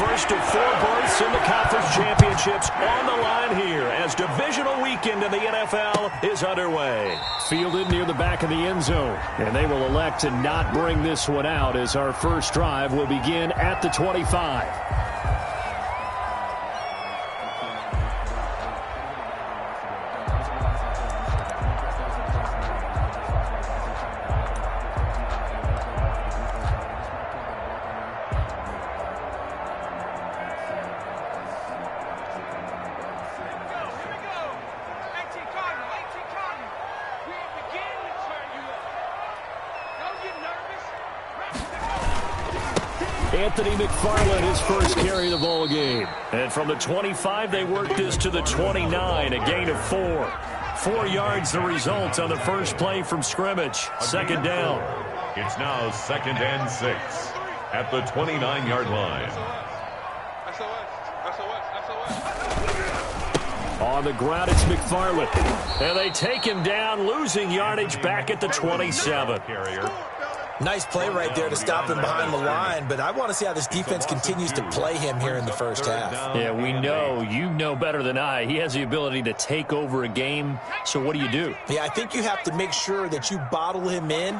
first of 4 berths in the conference championships on the line here as divisional weekend in the NFL is underway. Fielded near the back of the end zone, and they will elect to not bring this one out as our first drive will begin at the 25. Anthony McFarland, his first carry of the ball game. And from the 25, they worked this to the 29, a gain of 4. 4 yards the result on the first play from scrimmage. Second down. It's now 2nd and 6 at the 29-yard line. On the ground, it's McFarland. And they take him down, losing yardage back at the 27. Nice play right there to stop him behind the line, but I want to see how this defense continues to play him here in the first half. Yeah, we know. You know better than I. He has the ability to take over a game, so what do? Yeah, I think you have to make sure that you bottle him in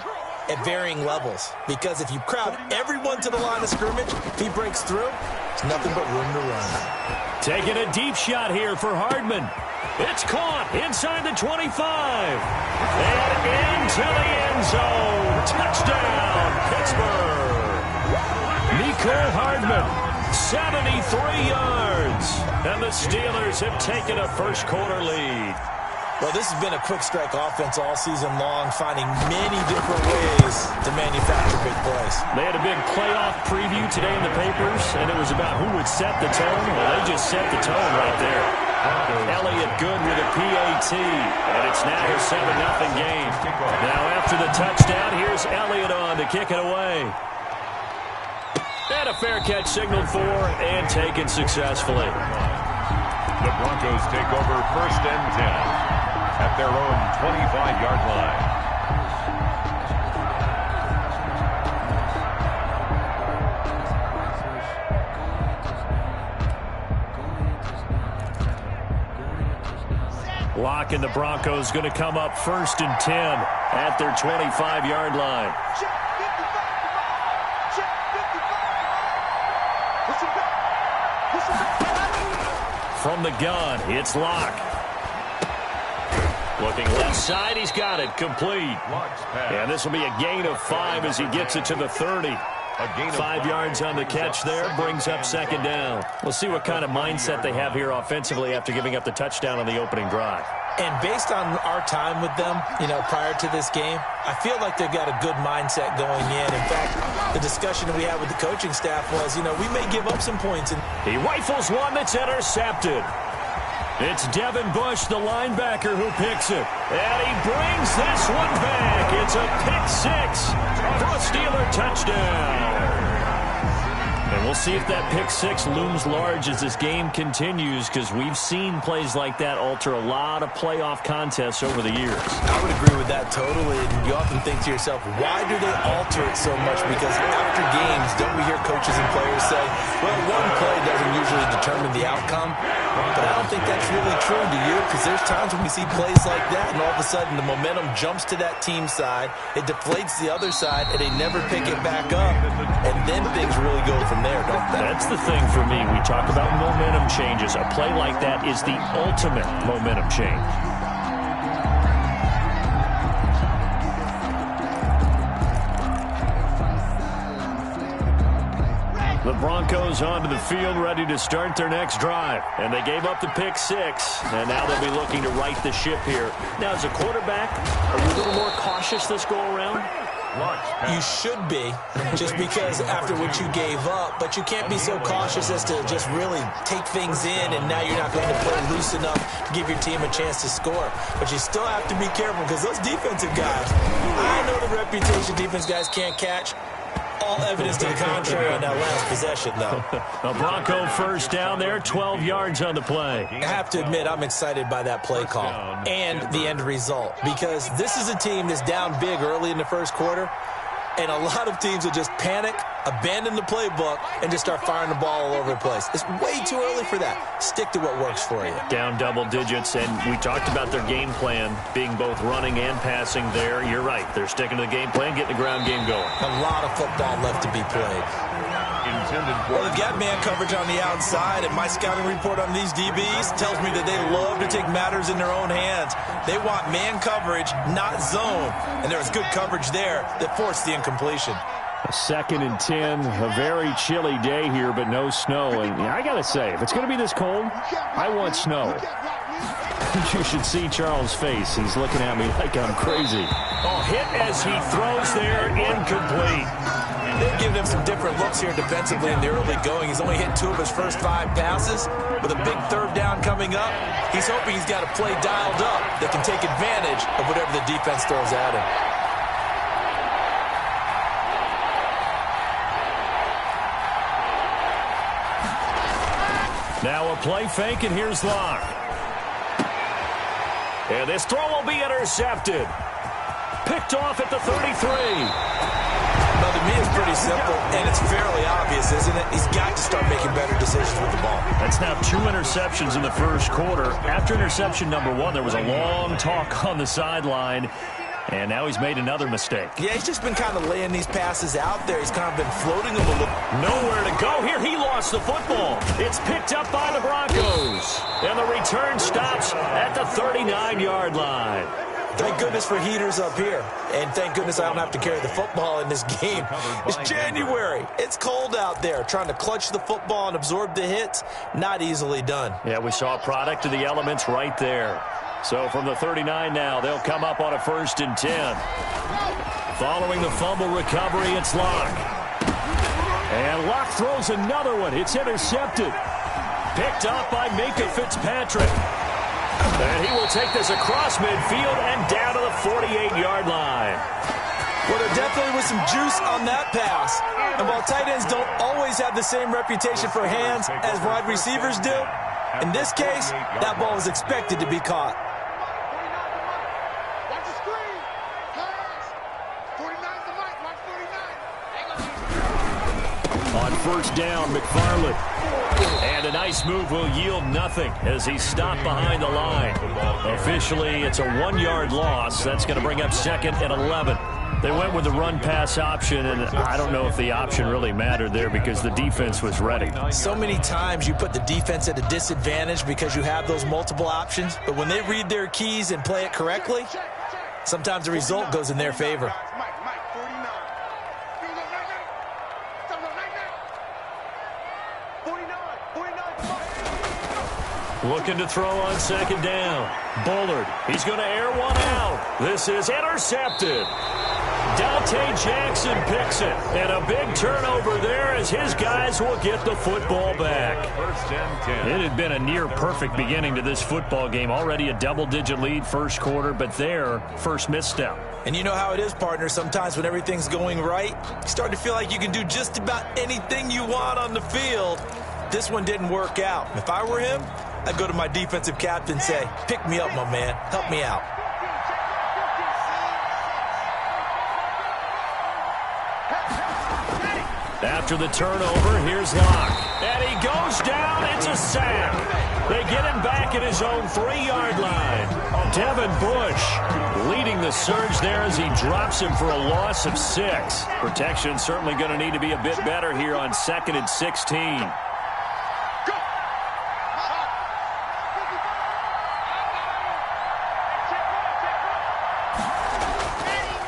at varying levels, because if you crowd everyone to the line of scrimmage, if he breaks through, it's nothing but room to run. Taking a deep shot here for Hardman. It's caught inside the 25. And into the end zone. Touchdown, Pittsburgh. Mecole Hardman, 73 yards. And the Steelers have taken a first-quarter lead. Well, this has been a quick-strike offense all season long, finding many different ways to manufacture big plays. They had a big playoff preview today in the papers, and it was about who would set the tone. Well, they just set the tone right there. Elliott good with a PAT, and it's now a 7-0 game. Now after the touchdown, here's Elliott on to kick it away. And a fair catch signaled for and taken successfully. The Broncos take over 1st and 10 at their own 25-yard line. Lock and the Broncos going to come up 1st and 10 at their 25-yard line. From the gun, it's Lock. Looking left side, he's got it, complete. And this will be a gain of 5 as he gets it to the 30. 5 yards on the catch there, brings up 2nd down. We'll see what kind of mindset they have here offensively after giving up the touchdown on the opening drive. And based on our time with them, prior to this game, I feel like they've got a good mindset going in. In fact, the discussion that we had with the coaching staff was, we may give up some points. He rifles one that's intercepted. It's Devin Bush, the linebacker, who picks it. And he brings this one back. It's a pick 6 for a Steeler touchdown. And we'll see if that pick 6 looms large as this game continues, because we've seen plays like that alter a lot of playoff contests over the years. I would agree with that totally. And you often think to yourself, why do they alter it so much? Because after games, don't we hear coaches and players say, well, one play doesn't usually determine the outcome? But I don't think that's really true, do you? Because there's times when we see plays like that, and all of a sudden the momentum jumps to that team side, it deflates the other side, and they never pick it back up. And then things really go from there, don't they? That's the thing for me. We talk about momentum changes. A play like that is the ultimate momentum change. The Broncos onto the field, ready to start their next drive. And they gave up the pick 6, and now they'll be looking to right the ship here. Now, as a quarterback, are you a little more cautious this go-around? You should be, just because after what you gave up, but you can't be so cautious as to just really take things in, and now you're not going to play loose enough to give your team a chance to score. But you still have to be careful, because those defensive guys, I know the reputation defense guys can't catch. All evidence to the contrary on that last possession, though. A Bronco first down there, 12 yards on the play. I have to admit, I'm excited by that play call and the end result, because this is a team that's down big early in the first quarter, And a lot of teams will just panic, abandon the playbook, and just start firing the ball all over the place. It's way too early for that. Stick to what works for you. Down double digits, and we talked about their game plan being both running and passing there. You're right. They're sticking to the game plan, getting the ground game going. A lot of football left to be played. Well, they've got man coverage on the outside, and my scouting report on these DBs tells me that they love to take matters in their own hands. They want man coverage, not zone, and there was good coverage there that forced the incompletion. A 2nd and 10, a very chilly day here, but no snow. And I got to say, if it's going to be this cold, I want snow. You should see Charles' face. He's looking at me like I'm crazy. Oh, hit as he throws there, incomplete. They've given him some different looks here defensively in the early going. He's only hit 2 of his first 5 passes. With a big 3rd down coming up, he's hoping he's got a play dialed up that can take advantage of whatever the defense throws at him. Now a play fake, and here's Locke. And this throw will be intercepted. Picked off at the 33. Well, to me, it's pretty simple, and it's fairly obvious, isn't it? He's got to start making better decisions with the ball. That's now 2 interceptions in the first quarter. After interception number 1, there was a long talk on the sideline, and now he's made another mistake. Yeah, he's just been kind of laying these passes out there. He's kind of been floating them a little. Nowhere to go here. He lost the football. It's picked up by the Broncos, and the return stops at the 39-yard line. Thank goodness for heaters up here. And thank goodness I don't have to carry the football in this game. It's January. It's cold out there. Trying to clutch the football and absorb the hits, not easily done. Yeah, we saw a product of the elements right there. So from the 39 now, they'll come up on a 1st and 10. Following the fumble recovery, it's Locke. And Locke throws another one. It's intercepted. Picked up by Minkah Fitzpatrick. And he will take this across midfield and down to the 48-yard line. Well, there definitely was some juice on that pass. And while tight ends don't always have the same reputation for hands as wide receivers do, in this case, that ball was expected to be caught. On 1st down, McFarland. And a nice move will yield nothing as he's stopped behind the line. Officially, it's a 1-yard loss. That's going to bring up 2nd and 11. They went with the run-pass option, and I don't know if the option really mattered there because the defense was ready. So many times you put the defense at a disadvantage because you have those multiple options, but when they read their keys and play it correctly, sometimes the result goes in their favor. Looking to throw on 2nd down. Bullard, he's going to air one out. This is intercepted. Dante Jackson picks it. And a big turnover there as his guys will get the football back. 1st and 10. It had been a near-perfect beginning to this football game. Already a double-digit lead first quarter, but their first misstep. And you know how it is, partner. Sometimes when everything's going right, you start to feel like you can do just about anything you want on the field. This one didn't work out. If I were him, I'd go to my defensive captain and say, pick me up, my man. Help me out. After the turnover, here's Locke. And he goes down. It's a sack. They get him back at his own 3-yard line. Devin Bush leading the surge there as he drops him for a loss of 6. Protection certainly going to need to be a bit better here on 2nd and 16.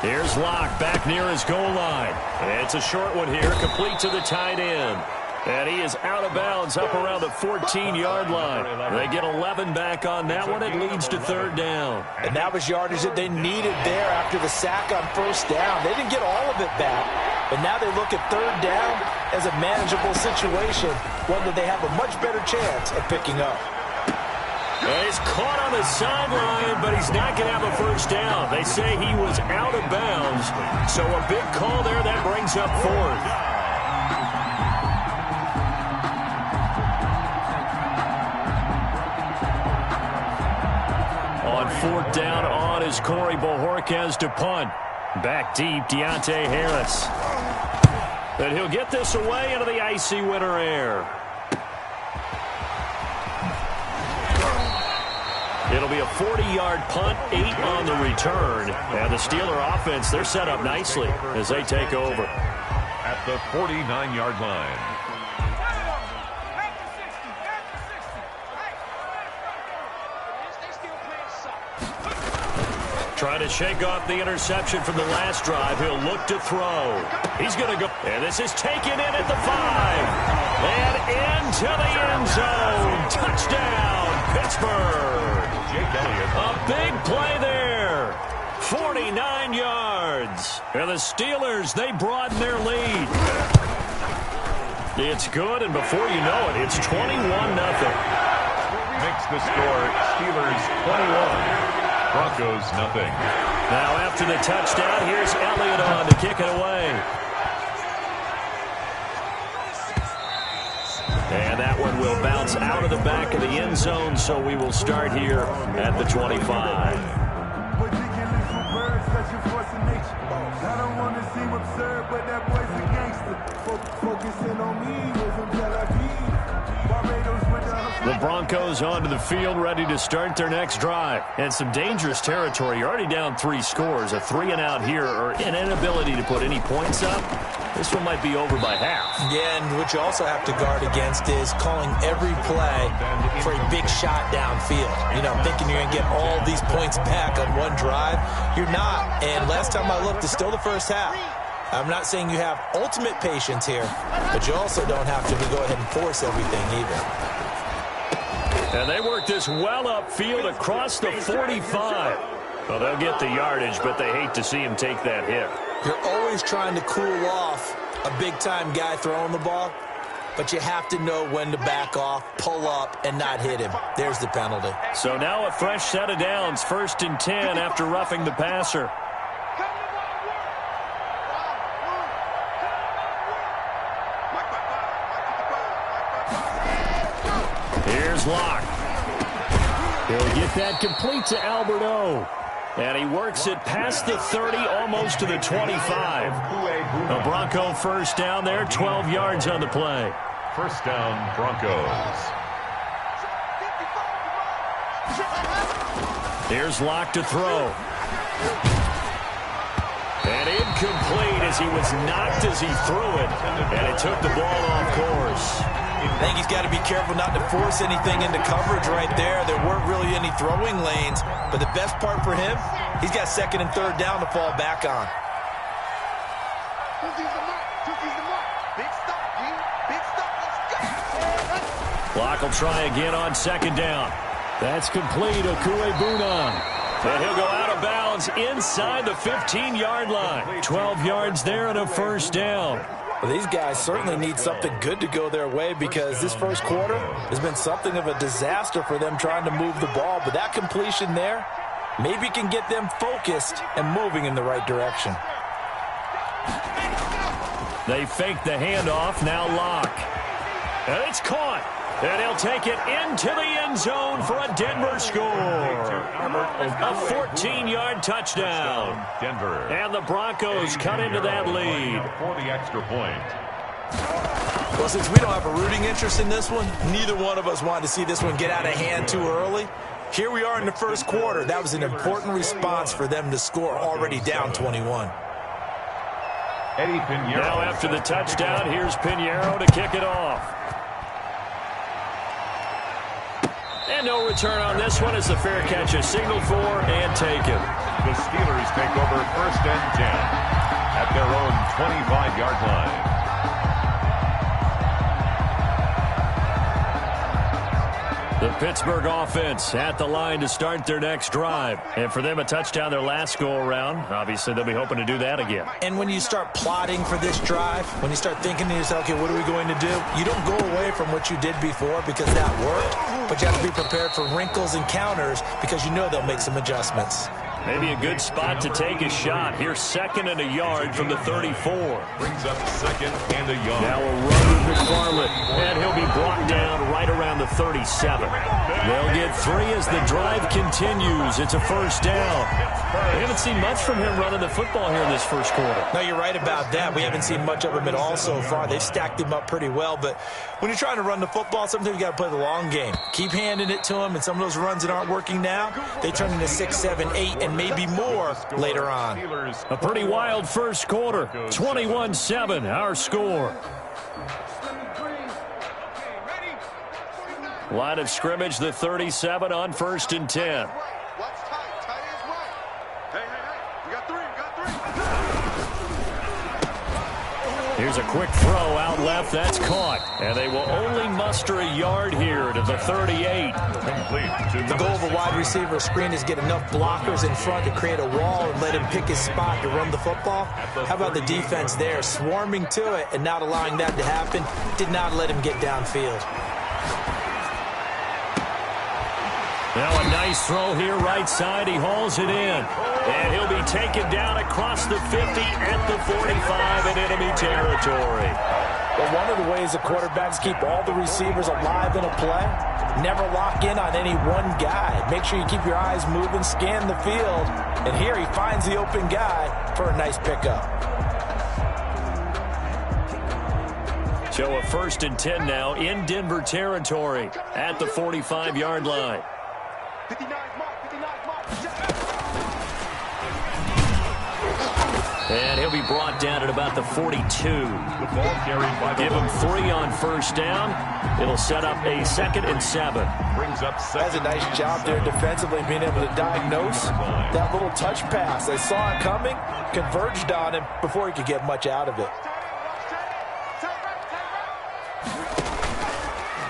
Here's Locke back near his goal line. It's a short one here, complete to the tight end. And he is out of bounds up around the 14-yard line. They get 11 back on that one. It leads to 3rd down. And that was yardage that they needed there after the sack on 1st down. They didn't get all of it back, but now they look at 3rd down as a manageable situation, one that they have a much better chance of picking up. And he's caught on the sideline, but he's not going to have a 1st down. They say he was out of bounds, so a big call there that brings up 4th. On 4th down on is Corey Bojorquez to punt. Back deep, Deontay Harris. And he'll get this away into the icy winter air. It'll be a 40-yard punt, 8 on the return. And the Steeler offense, they're set up nicely as they take over. At the 49-yard line. Trying to shake off the interception from the last drive. He'll look to throw. He's going to go. And this is taken in at the 5. And into the end zone. Touchdown, Pittsburgh. Jake Elliott. A big play there. 49 yards. And the Steelers, they broaden their lead. It's good, and before you know it, it's 21-0. Makes the score Steelers 21. Broncos, nothing. Now after the touchdown, here's Elliott on to kick it away. And that one will bounce out of the back of the end zone, so we will start here at the 25. I don't want to seem absurd, but that boy's a gangster. Focusing on me was in Tel Aviv. Barbados went down. The Broncos onto the field, ready to start their next drive. And some dangerous territory. You're already down 3 scores. A 3-and-out here, or an inability to put any points up. This one might be over by half. Yeah, and what you also have to guard against is calling every play for a big shot downfield. You know, thinking you're going to get all these points back on one drive. You're not. And last time I looked, it's still the first half. I'm not saying you have ultimate patience here, but you also don't have to go ahead and force everything either. And they work this well upfield across the 45. Well, they'll get the yardage, but they hate to see him take that hit. You're always trying to cool off a big-time guy throwing the ball, but you have to know when to back off, pull up, and not hit him. There's the penalty. So now a fresh set of downs, 1st and 10 after roughing the passer. Here's Locke. He'll get that complete to Albert O. And he works it past the 30, almost to the 25. A Bronco first down there, 12 yards on the play. First down, Broncos. Here's Locke to throw. And incomplete as he was knocked as he threw it. And it took the ball off course. I think he's got to be careful not to force anything into coverage right there. There weren't really any throwing lanes. But the best part for him, he's got 2nd and 3rd down to fall back on. Locke will try again on 2nd down. That's complete. Okuegbunam. And he'll go out of bounds inside the 15-yard line. 12 yards there and a first down. Well, these guys certainly need something good to go their way because this first quarter has been something of a disaster for them trying to move the ball. But that completion there maybe can get them focused and moving in the right direction. They fake the handoff. Now Locke. And it's caught. And he'll take it into the end zone for a Denver score. A 14-yard touchdown. Denver. And the Broncos cut into that lead. For the extra point. Well, since we don't have a rooting interest in this one, neither one of us wanted to see this one get out of hand too early. Here we are in the first quarter. That was an important response for them to score already down 21. Eddie Pinheiro. Now after the touchdown, here's Pinheiro to kick it off. And no return on this one as the fair catch is signaled for and taken. The Steelers take over 1st and 10 at their own 25-yard line. The Pittsburgh offense at the line to start their next drive. And for them, a touchdown their last go-around. Obviously, they'll be hoping to do that again. And when you start plotting for this drive, when you start thinking to yourself, okay, what are we going to do? You don't go away from what you did before because that worked, but you have to be prepared for wrinkles and counters because you know they'll make some adjustments. Maybe a good spot to take a shot. Here's 2nd and a yard from the 34. Brings up 2nd and a yard. Now a run McFarland, and he'll be brought down right around the 37. They'll get 3 as the drive continues. It's a first down. We haven't seen much from him running the football here in this first quarter. No, you're right about that. We haven't seen much of him at all so far. They've stacked him up pretty well, but when you're trying to run the football, sometimes you got to play the long game. Keep handing it to him, and some of those runs that aren't working now, they turn into 6, 7, 8, and maybe more later on. A pretty wild first quarter. 21-7, our score. Line of scrimmage, the 37 on 1st and 10. Here's a quick throw out left. That's caught. And they will only muster a yard here to the 38. The goal of a wide receiver screen is get enough blockers in front to create a wall and let him pick his spot to run the football. How about the defense there, swarming to it and not allowing that to happen? Did not let him get downfield. Now a nice throw here right side. He hauls it in. And he'll be taken down across the 50 at the 45 in enemy territory. Well, one of the ways the quarterbacks keep all the receivers alive in a play, never lock in on any one guy. Make sure you keep your eyes moving, scan the field. And here he finds the open guy for a nice pickup. So a 1st and 10 now in Denver territory at the 45-yard line. And he'll be brought down at about the 42. The ball carried by Give him 3 on first down. It'll set up a 2nd and 7. Brings up That's a nice job there defensively, being able to diagnose that little touch pass. They saw it coming, converged on him before he could get much out of it.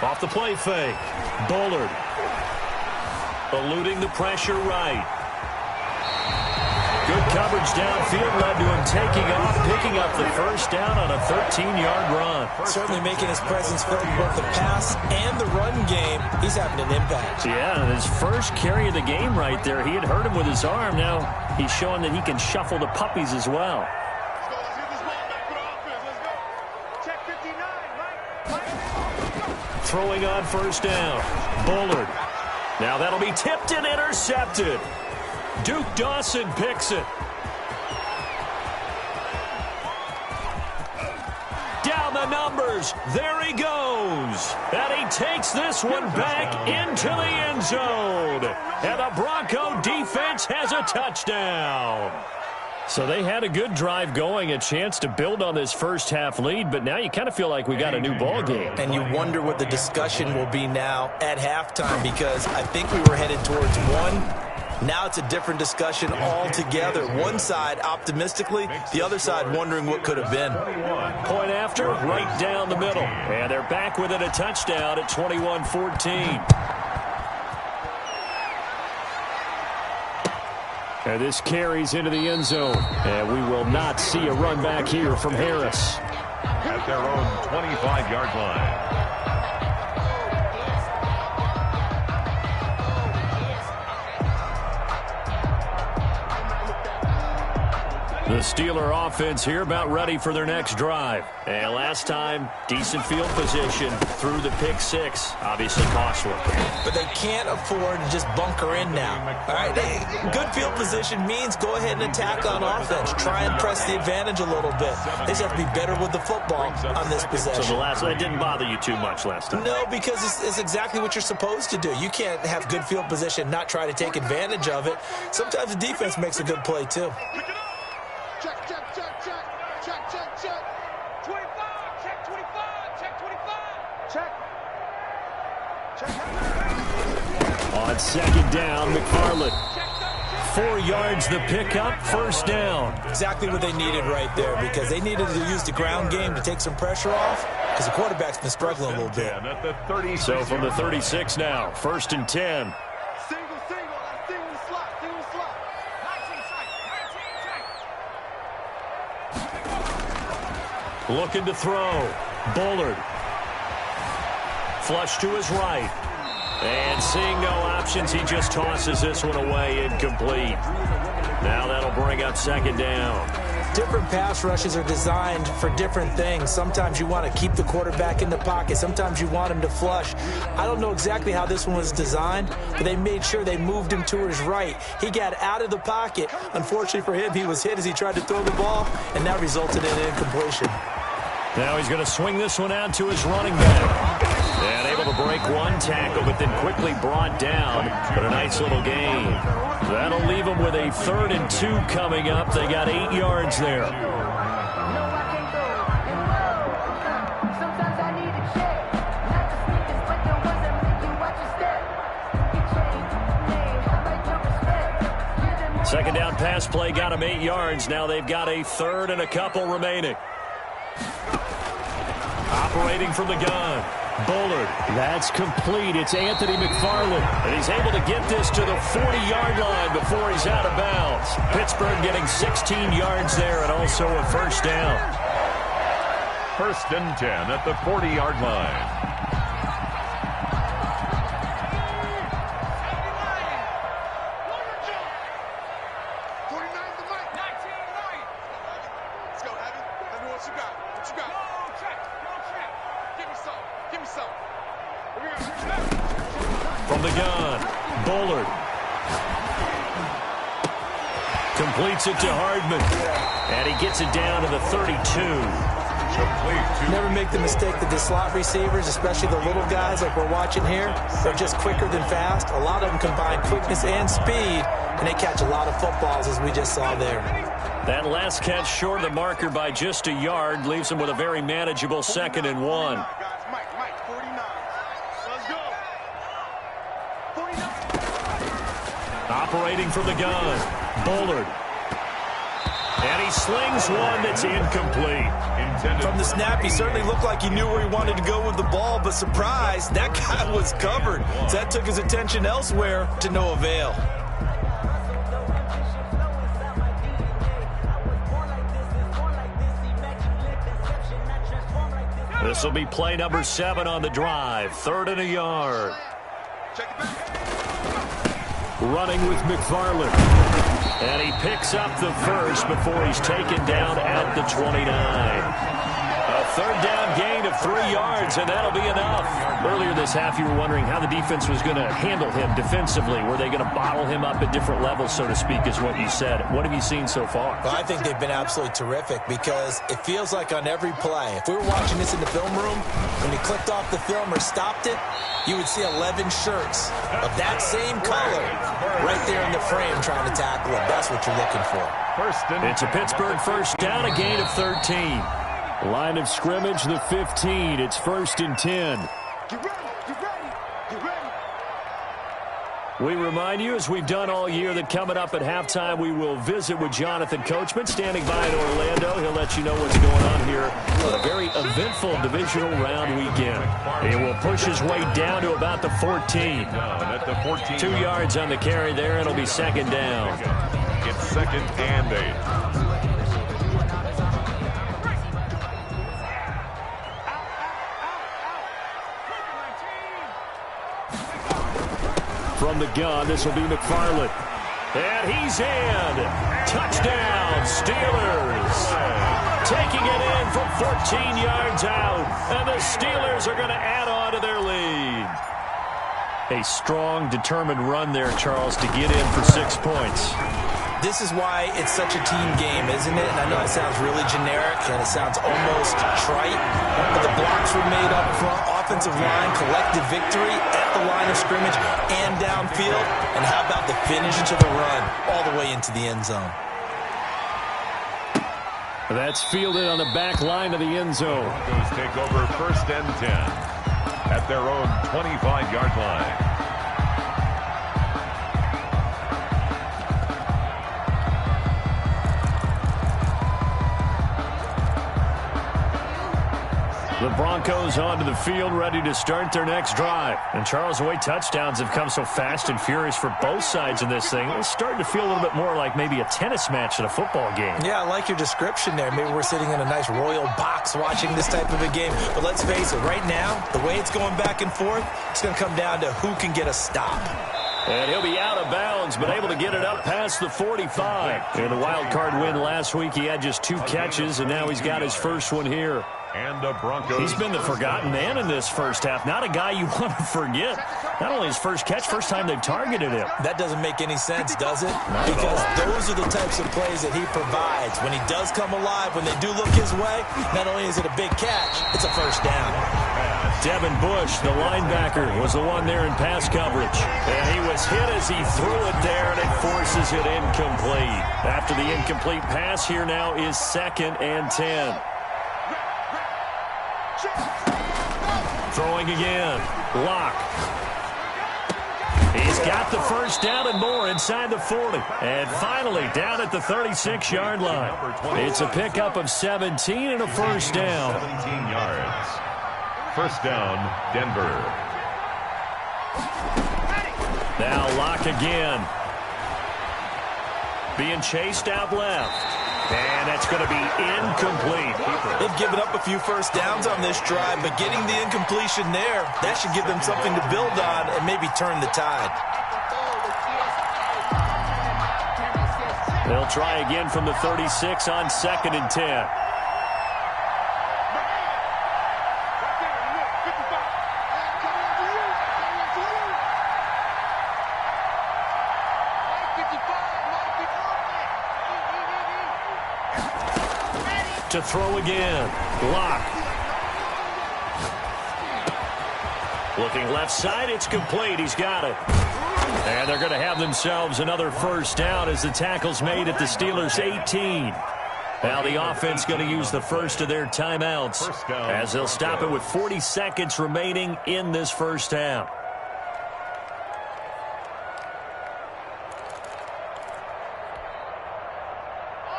Off the play fake. Bullard. Eluding the pressure right. Good coverage downfield led to him taking off, picking up the first down on a 13-yard run. Certainly making his presence felt in both the pass and the run game. He's having an impact. Yeah, his first carry of the game right there. He had hurt him with his arm. Now he's showing that he can shuffle the puppies as well. Throwing on first down. Bullard. Now that'll be tipped and intercepted. Duke Dawson picks it. Down the numbers. There he goes. And he takes this one back into the end zone. And the Bronco defense has a touchdown. So they had a good drive going, a chance to build on this first half lead, but now you kind of feel like we got a new ball game. And you wonder what the discussion will be now at halftime, because I think we were headed towards one. Now it's a different discussion altogether. One side optimistically, the other side wondering what could have been. Point after, right down the middle. And they're back with it, a touchdown at 21-14. And this carries into the end zone. And we will not see a run back here from Harris. At their own 25-yard line. The Steeler offense here about ready for their next drive. And last time, decent field position through the pick 6. Obviously costly. But they can't afford to just bunker in now. All right, good field position means go ahead and attack on offense. Try and press the advantage a little bit. They just have to be better with the football on this possession. So the last one didn't bother you too much last time? No, because it's exactly what you're supposed to do. You can't have good field position and not try to take advantage of it. Sometimes the defense makes a good play, too. Check, check, check, check, check, check, check. 25, check 25, check 25, check. Check. On second down, McFarland. 4 yards the pickup, first down. Exactly what they needed right there, because they needed to use the ground game to take some pressure off, because the quarterback's been struggling a little bit. So from the 36 now, 1st and 10. Looking to throw. Bullard. Flush to his right. And seeing no options, he just tosses this one away, incomplete. Now that'll bring up second down. different pass rushes are designed for different things. Sometimes you want to keep the quarterback in the pocket. Sometimes you want him to flush. I don't know exactly how this one was designed, but they made sure they moved him to his right. He got out of the pocket. Unfortunately for him, he was hit as he tried to throw the ball, and that resulted in an incompletion. Now he's going to swing this one out to his running back. And able to break one tackle, but then quickly brought down. But a nice little gain. That'll leave them with a 3rd and 2 coming up. They got 8 yards there. Second down pass play got them 8 yards. Now they've got a 3rd and a couple remaining. Operating from the gun. Bullard, that's complete. It's Anthony McFarland, and he's able to get this to the 40-yard line before he's out of bounds. Pittsburgh getting 16 yards there and also a first down. 1st and 10 at the 40-yard line. From the gun, Bullard. Completes it to Hardman. And he gets it down to the 32. Never make the mistake that the slot receivers, especially the little guys like we're watching here, they're just quicker than fast. A lot of them combine quickness and speed, and they catch a lot of footballs, as we just saw there. That last catch short of the marker by just a yard leaves him with a very manageable 2nd and 1. Operating from the gun, Bullard. And he slings one that's incomplete. From the snap, he certainly looked like he knew where he wanted to go with the ball, but surprise, that guy was covered. So that took his attention elsewhere to no avail. This will be play number 7 on the drive. 3rd and a yard. Running with McFarland. And he picks up the first before he's taken down at the 29. A 3rd down gain of 3 yards, and that'll be enough. Earlier this half, you were wondering how the defense was going to handle him defensively. Were they going to bottle him up at different levels, so to speak, is what you said. What have you seen so far? Well, I think they've been absolutely terrific because it feels like on every play, if we were watching this in the film room, when he clicked off the film or stopped it, you would see 11 shirts of that same color right there in the frame trying to tackle him. That's what you're looking for. It's a Pittsburgh first down, a gain of 13. Line of scrimmage, the 15. It's 1st and 10. Get ready, get ready, get ready. We remind you, as we've done all year, that coming up at halftime, we will visit with Jonathan Coachman, standing by in Orlando. He'll let you know what's going on here on a very eventful divisional round weekend. He will push his way down to about the 14. 2 yards on the carry there. It'll be 2nd down. It's 2nd and 8. From the gun, this will be McFarland. And he's in. Touchdown, Steelers. Taking it in from 14 yards out. And the Steelers are going to add on to their lead. A strong, determined run there, Charles, to get in for 6 points. This is why it's such a team game, isn't it? And I know it sounds really generic and it sounds almost trite, but the blocks were made up front, offensive line, collective victory at the line of scrimmage and downfield. And how about the finish to the run all the way into the end zone? That's fielded on the back line of the end zone. Broncos take over 1st and 10 at their own 25-yard line. The Broncos onto the field, ready to start their next drive. And Charles, the way touchdowns have come so fast and furious for both sides in this thing, it's starting to feel a little bit more like maybe a tennis match at a football game. Yeah, I like your description there. Maybe we're sitting in a nice royal box watching this type of a game. But let's face it, right now, the way it's going back and forth, it's going to come down to who can get a stop. And he'll be out of bounds, but able to get it up past the 45. In the wild card win last week, he had just 2 catches, and now he's got his first one here. And the Broncos. He's been the forgotten man in this first half. Not a guy you want to forget. Not only his first catch, first time they've targeted him. That doesn't make any sense, does it? Because those are the types of plays that he provides. When he does come alive, when they do look his way, not only is it a big catch, it's a first down. Devin Bush, the linebacker, was the one there in pass coverage. And he was hit as he threw it there, and it forces it incomplete. After the incomplete pass, here now is 2nd and 10. Throwing again. Locke. He's got the first down and more inside the 40. And finally down at the 36-yard line. It's a pickup of 17 and a first down. 17 yards. First down, Denver. Now Locke again. Being chased out left. And that's going to be incomplete. They've given up a few first downs on this drive, but getting the incompletion there, that should give them something to build on and maybe turn the tide. They'll try again from the 36 on 2nd and 10. To throw again. Locke. Looking left side, it's complete. He's got it. And they're going to have themselves another first down as the tackle's made at the Steelers' 18. Now the offense going to use the first of their timeouts as they'll stop it with 40 seconds remaining in this first half.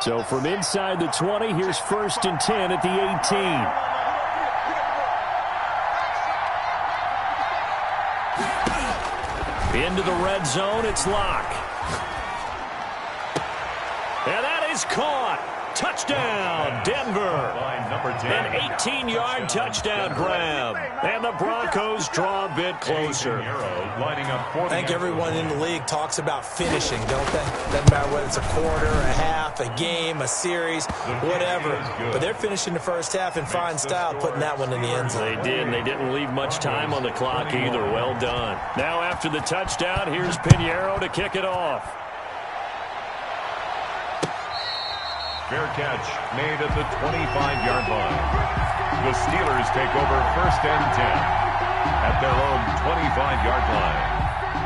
So from inside the 20, here's 1st and 10 at the 18. Into the red zone, it's Locke. And that is caught. Touchdown, Denver. An 18-yard touchdown grab. And the Broncos draw a bit closer. I think everyone in the league talks about finishing, don't they? Doesn't matter whether it's a quarter, a half, a game, a series, whatever. But they're finishing the first half in fine style, putting that one in the end zone. They did, and they didn't leave much time on the clock either. Well done. Now after the touchdown, here's Pinheiro to kick it off. Fair catch made at the 25-yard line. The Steelers take over 1st and 10 at their own 25-yard line.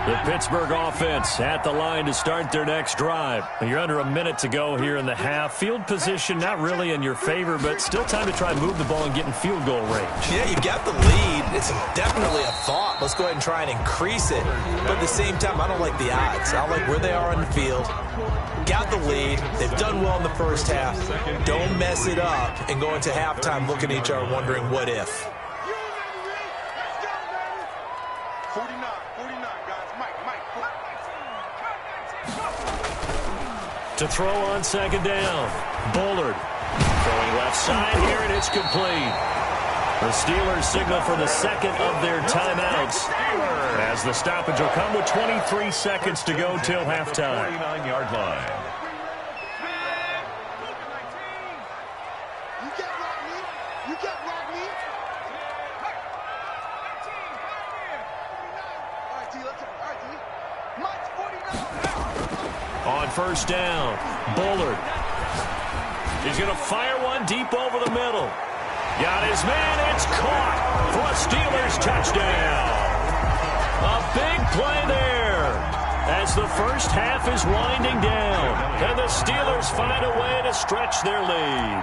The Pittsburgh offense at the line to start their next drive. You're under a minute to go here in the half. Field position not really in your favor, but still time to try and move the ball and get in field goal range. Yeah, you got the lead. It's definitely a thought. Let's go ahead and try and increase it. But at the same time, I don't like the odds. I don't like where they are on the field. Got the lead. They've done well in the first half. Don't mess it up and go into halftime looking at each other wondering what if. 49, guys. Mike. To throw on 2nd down. Bullard throwing left side here, and it's complete. The Steelers signal for the 2nd of their timeouts as the stoppage will come with 23 seconds to go till halftime. 49-yard line. You get rock me. All right, D, let's go. All right, D. Mike's 49. On 1st down, Bullard. He's going to fire one deep over the middle. Got his man. It's caught for a Steelers touchdown. A big play there as the first half is winding down. And the Steelers find a way to stretch their lead.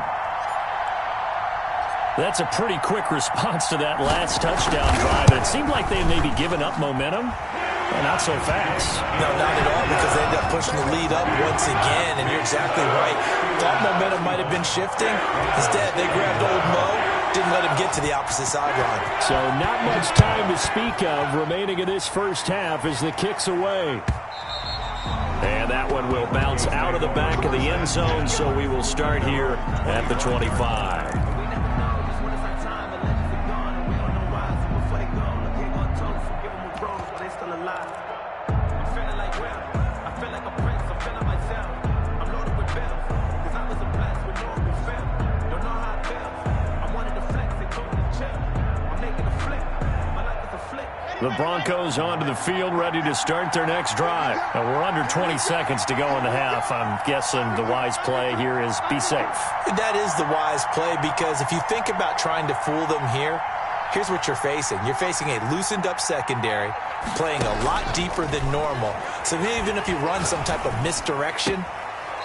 That's a pretty quick response to that last touchdown drive. It seemed like they maybe given up momentum. Well, not so fast. No, not at all, because they ended up pushing the lead up once again, and you're exactly right. Thought momentum might have been shifting. Instead, they grabbed old Mo, didn't let him get to the opposite sideline. So not much time to speak of remaining in this first half as the kick's away. And that one will bounce out of the back of the end zone, so we will start here at the 25. The Broncos onto the field, ready to start their next drive. Now, we're under 20 seconds to go in the half. I'm guessing the wise play here is be safe. That is the wise play, because if you think about trying to fool them here, here's what you're facing. You're facing a loosened-up secondary, playing a lot deeper than normal. So even if you run some type of misdirection,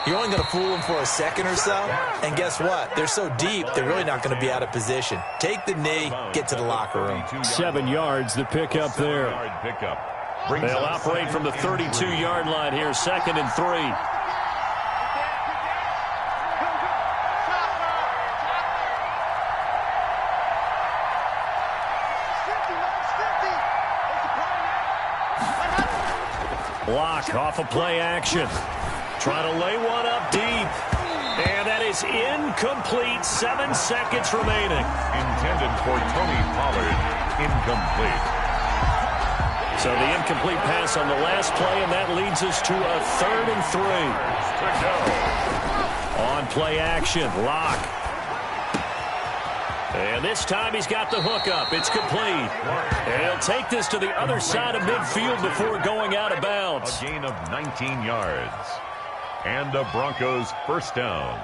you're only going to fool them for a second or so. And guess what? They're so deep, they're really not going to be out of position. Take the knee, get to the locker room. 7 yards, the pickup there. They'll operate from the 32-yard line here, 2nd and 3. Block off of play action. Trying to lay one up deep. And that is incomplete. 7 seconds remaining. Intended for Tony Pollard. Incomplete. So the incomplete pass on the last play, and that leads us to a 3rd and 3. On play action, Locke. And this time he's got the hook up. It's complete. And he'll take this to the other side of midfield before going out of bounds. A gain of 19 yards. And the Broncos first down.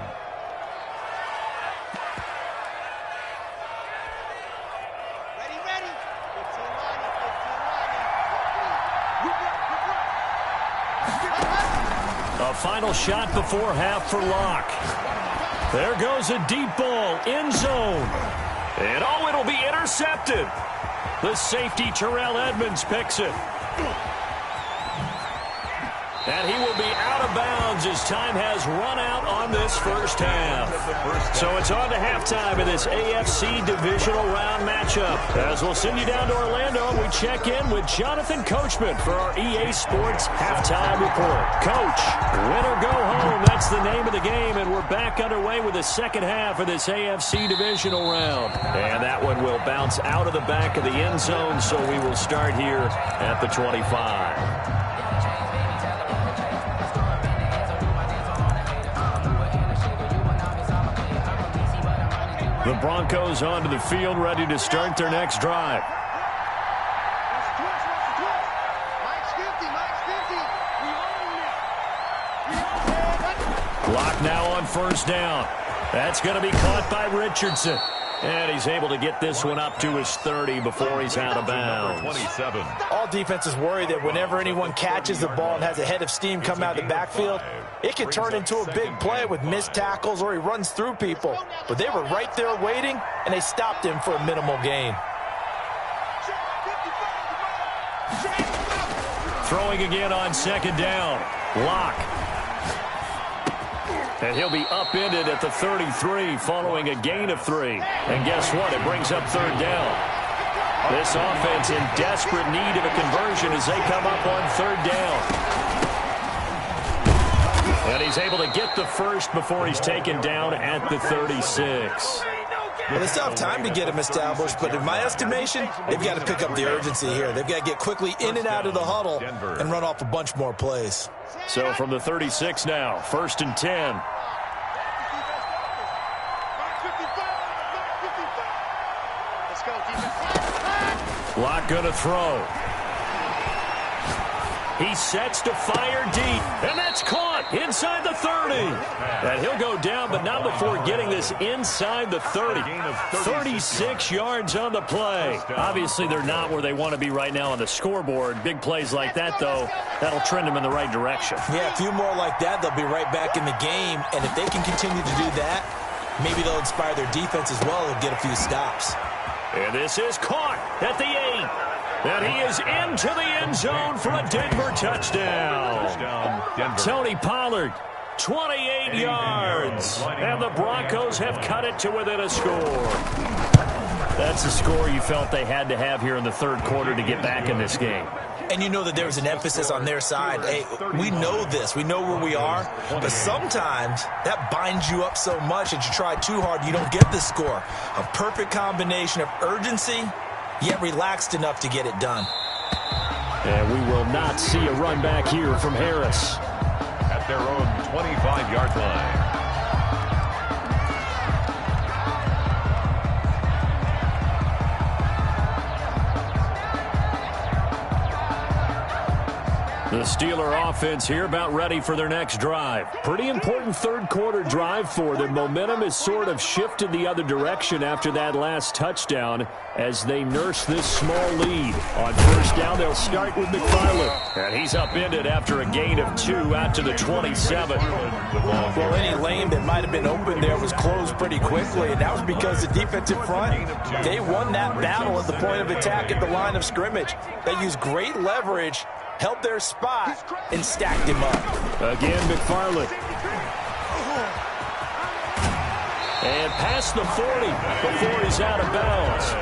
Ready, ready. 15 line, A final shot before half for Locke. There goes a deep ball, end zone. And oh, it'll be intercepted. The safety, Terrell Edmunds, picks it. And he will be out of bounds as time has run out on this first half. So it's on to halftime in this AFC divisional round matchup. As we'll send you down to Orlando, we check in with Jonathan Coachman for our EA Sports Halftime Report. Coach, win or go home, that's the name of the game, and we're back underway with the second half of this AFC divisional round. And that one will bounce out of the back of the end zone, so we will start here at the 25. The Broncos onto the field, ready to start their next drive. Clock now on first down. That's going to be caught by Richardson. And he's able to get this one up to his 30 before he's out of bounds. 27. All defenses worry that whenever anyone catches the ball and has a head of steam come out of the backfield, it can turn into a big play with missed tackles or he runs through people. But they were right there waiting, and they stopped him for a minimal gain. Throwing again on second down. Locke. And he'll be upended at the 33 following a gain of 3. And guess what? It brings up third down. This offense in desperate need of a conversion as they come up on third down. And he's able to get the first before he's taken down at the 36. Well, they still have time to get him established, but in my estimation, they've got to pick up the urgency here. They've got to get quickly in and out of the huddle and run off a bunch more plays. So from the 36 now, 1st and 10. Let's go, defense. Locke going to throw. He sets to fire deep, and that's caught inside the 30. And he'll go down, but not before getting this inside the 30. 36 yards on the play. Obviously, they're not where they want to be right now on the scoreboard. Big plays like that, though, that'll trend them in the right direction. Yeah, a few more like that, they'll be right back in the game. And if they can continue to do that, maybe they'll inspire their defense as well and get a few stops. And this is caught at the 8. And he is into the end zone for a Denver touchdown. Tony Pollard, 28 yards. And the Broncos have cut it to within a score. That's the score you felt they had to have here in the third quarter to get back in this game. And you know that there was an emphasis on their side. Hey, we know this. We know where we are. But sometimes that binds you up so much that you try too hard, you don't get the score. A perfect combination of urgency, yet relaxed enough to get it done. And we will not see a run back here from Harris. At their own 25-yard line. The Steeler offense here about ready for their next drive. Pretty important third quarter drive for them. Momentum has sort of shifted the other direction after that last touchdown as they nurse this small lead. On first down, they'll start with McFarland. And he's upended after a gain of 2 out to the 27. Well, any lane that might have been open there was closed pretty quickly, and that was because the defensive front, they won that battle at the point of attack at the line of scrimmage. They used great leverage, held their spot, and stacked him up. Again, McFarland. And past the 40 before he's out of bounds.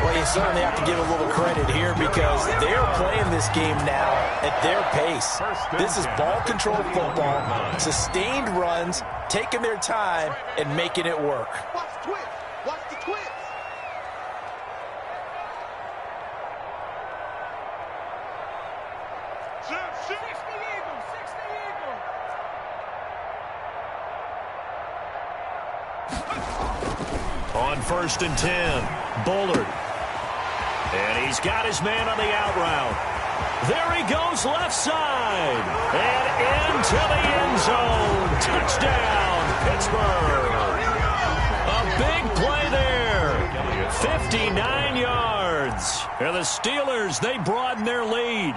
Well, you certainly have to give a little credit here because they're playing this game now at their pace. This is ball control football, sustained runs, taking their time, and making it work. Watch the twist. Watch the twist. On first and 10, Bullard. And he's got his man on the out route. There he goes left side. And into the end zone. Touchdown, Pittsburgh. A big play there. 59 yards. And the Steelers, they broaden their lead.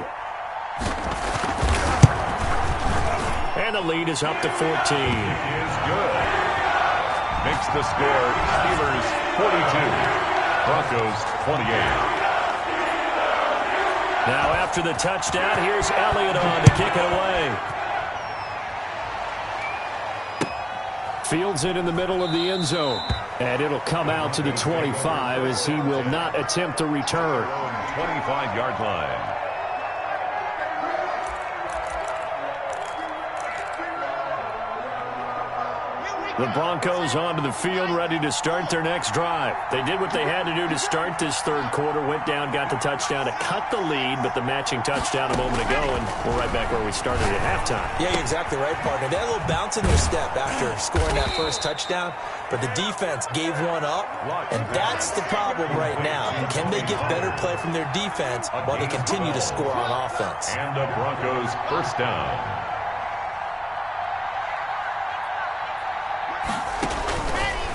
And the lead is up to 14. Is good. Makes the score Steelers 42, Broncos 28. Now after the touchdown, here's Elliott on to kick it away. Fields it in the middle of the end zone. And it'll come out to the 25 as he will not attempt to return. 25-yard line. The Broncos onto the field, ready to start their next drive. They did what they had to do to start this third quarter, went down, got the touchdown to cut the lead, but the matching touchdown a moment ago, and we're right back where we started at halftime. Yeah, you're exactly right, partner. They had a little bounce in their step after scoring that first touchdown, but the defense gave one up, and that's the problem right now. Can they get better play from their defense while they continue to score on offense? And the Broncos first down.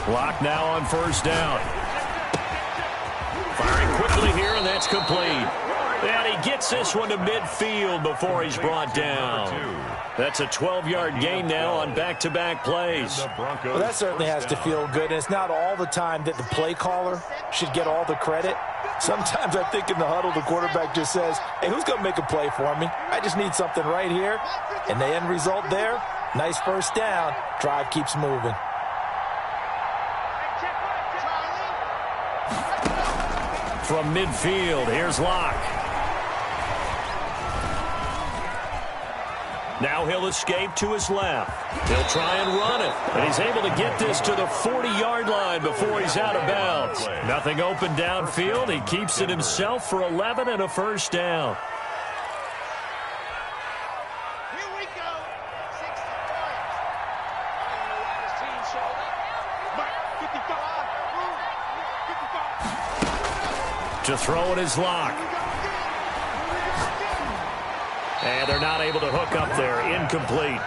Clock now on first down. Firing quickly here, and that's complete. And he gets this one to midfield before he's brought down. That's a 12-yard gain now on back-to-back plays. Well, that certainly has to feel good, and it's not all the time that the play caller should get all the credit. Sometimes I think in the huddle, the quarterback just says, hey, who's going to make a play for me? I just need something right here. And the end result there, nice first down. Drive keeps moving. From midfield, here's Locke. Now he'll escape to his left. He'll try and run it. And he's able to get this to the 40-yard line before he's out of bounds. Nothing open downfield. He keeps it himself for 11 and a first down. Here we go. 60 points. I don't know why this team showed up. Mike, 55. 55. To throw it is Locke. And they're not able to hook up there. Incomplete.